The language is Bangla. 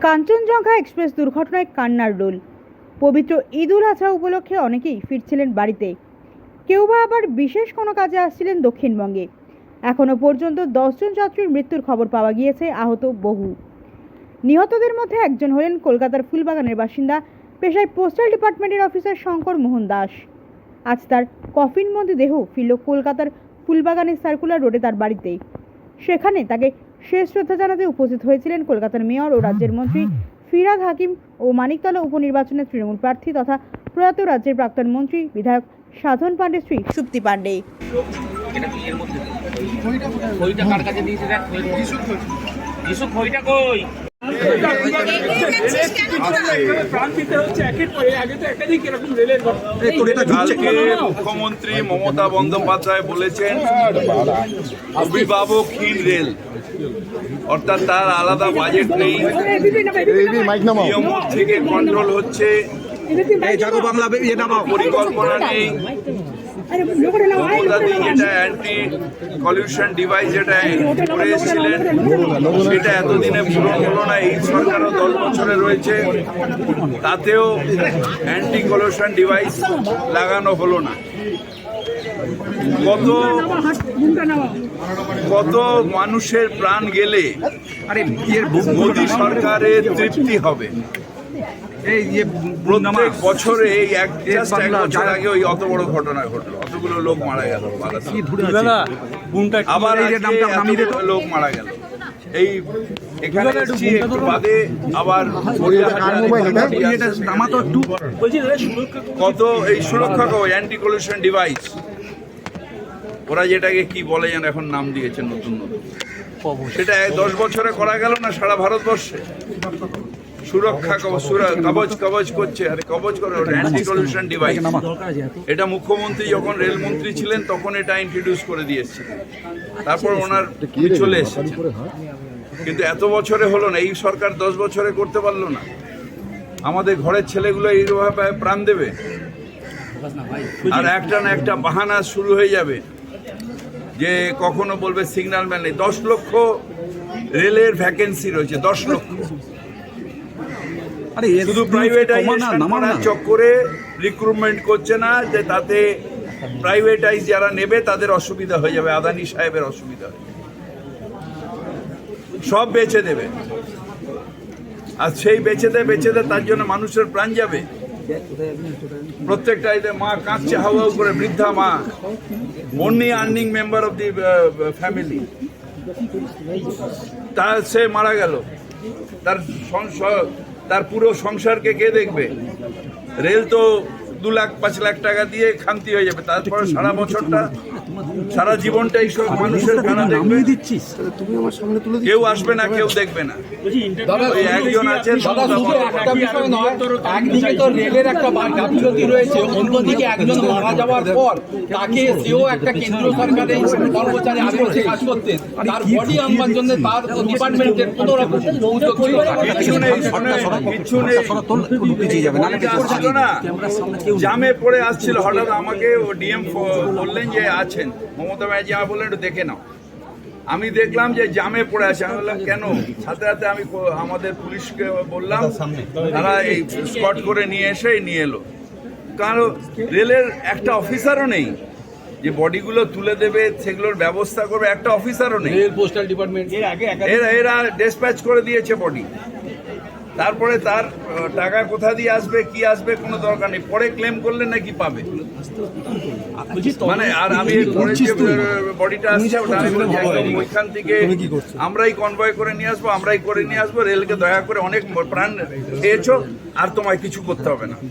কাঞ্চনজঙ্ঘা এক্সপ্রেস দুর্ঘটনায় কান্নার রোল। পবিত্র ঈদ উল আজহা উপলক্ষে অনেকেই ফিরছিলেন বাড়িতে, কেউ বা আবার বিশেষ কোনো কাজে আসছিলেন দক্ষিণবঙ্গে। এখনও পর্যন্ত 10 জন যাত্রীর মৃত্যুর খবর পাওয়া গিয়েছে, আহত বহু। নিহতদের মধ্যে একজন হলেন কলকাতার ফুলবাগানের বাসিন্দা, পেশায় পোস্টাল ডিপার্টমেন্টের অফিসার শঙ্কর মোহন দাস। আজ তার কফিনবন্দি দেহ ফিরল কলকাতার ফুলবাগানের সার্কুলার রোডে তার বাড়িতে। সেখানে তাকে শেষ শ্রদ্ধা জানাতে উপস্থিত হয়েছিলেন কলকাতার মেয়র ও রাজ্যের মন্ত্রী ফিরহাদ হাকিম ও মানিকতলা উপনির্বাচনের তৃণমূল প্রার্থী তথা প্রয়াত রাজ্যের প্রাক্তন মন্ত্রী বিধায়ক সাধন পাণ্ডে স্ত্রী সুপ্তি পাণ্ডে। মুখ্যমন্ত্রী মমতা বন্দ্যোপাধ্যায় বলেছেন অভিভাবকহীন রেল, অর্থাৎ তার আলাদা বাজেট নেই, থেকে কন্ট্রোল হচ্ছে, পরিকল্পনা নেই। মমতাদি যেটা অ্যান্টি পলিউশন ডিভাইস যেটা করে এসেছিলেন সেটা এতদিনে পূরণ হলো না। এই সরকারও 10 বছরে রয়েছে, তাতেও অ্যান্টি পলিউশন ডিভাইস লাগানো হলো না। কত মানুষের প্রাণ গেলে মোদী সরকারের তৃপ্তি হবে? প্রত্যেক বছরে এক বছর আগে ওই অত বড় ঘটনা ঘটলো, অতগুলো লোক মারা গেল, আবার লোক মারা গেল। এই এখানে একটু বাদে আবার কত এই সুরক্ষা অ্যান্টি পলিউশন ডিভাইস, ওরা যেটাকে কি বলে যেন এখন নাম দিয়েছে নতুন নতুন, সেটা 10 বছরে করা গেল না সারা ভারতবর্ষে। সুরক্ষা কবচ করছে, আরে কবচ করে অ্যান্টি পলিউশন ডিভাইস। এটা মুখ্যমন্ত্রী যখন রেলমন্ত্রী ছিলেন তখন এটা ইন্ট্রোডিউস করে দিয়েছিলেন, তারপর ওনার চলে এসেছে। কিন্তু এত বছরে হলো না, এই সরকার 10 বছরে করতে পারলো না। আমাদের ঘরের ছেলেগুলো এইভাবে প্রাণ দেবে, আর একটা না একটা বাহানা শুরু হয়ে যাবে যে কখনো বলবে সিগন্যাল ম্যান নেই। 10 লক্ষ রেলের ভ্যাকেন্সি রয়েছে, 10 লক্ষ। শুধু প্রাইভেটাইজেশন চক্করে রিক্রুটমেন্ট করছে না, যে তাতে প্রাইভেটাইজ যারা নেবে তাদের অসুবিধা হয়ে যাবে, আদানি সাহেবের অসুবিধা হয়ে যাবে, সব বেচে দেবে। আর সেই বেচে দেয় তার জন্য মানুষের প্রাণ যাবে। প্রত্যেকটা মা কাঁদছে হাওয়া করে, বৃদ্ধা মা, only earning member of the family, তার সে মারা গেল, তার পুরো সংসারকে কে দেখবে? রেল তো 2 লাখ 5 লাখ টাকা দিয়ে খামতি হয়ে যাবে, তারপরে সারা বছরটা সারা জীবনটা এইসব মানুষের খানা দেখবে। কেউ আসবে না, কেউ দেখবে না। ওই একজন আছেন, একদিকে তো রেলের একটা গাফিলতি রয়েছে, অন্যদিকে একজন মারা যাওয়ার পর তাকে সেও একটা কেন্দ্র সরকারের কর্মচারী আগে কাজ করতেন, তার বডি আনবার জন্য তার ডিপার্টমেন্টের কোনো রকম উদ্যোগ ছিল না। জামে পড়ে আসছিল, হঠাৎ আমাকে ডিএম বললেন যে আছেন মমতা ব্যানার্জি, আমার বললেন একটু দেখে নাও। আমি দেখলাম যে জামে পড়ে আছে, আমি বললাম কেন? সাথে সাথে আমি আমাদের পুলিশকে বললাম, তারা এই স্কট করে নিয়ে এলো। কারণ রেলের একটা অফিসারও নেই যে বডিগুলো তুলে দেবে, সেগুলোর ব্যবস্থা করবে, একটা অফিসারও নেই। পোস্টাল ডিপার্টমেন্ট এরা ডিসপ্যাচ করে দিয়েছে বডি, তারপরে তার টাকা কোথা দিয়ে আসবে, কি আসবে, কোনো দরকার নেই। পরে ক্লেম করলে নাকি পাবে, মানে। আর আমি বডিটা আসছে ওইখান থেকে আমরাই কনভয় করে নিয়ে আসবো, আমরাই করে নিয়ে আসবো। রেলকে দয়া করে, অনেক প্রাণ পেয়েছো, আর তোমায় কিছু করতে হবে না।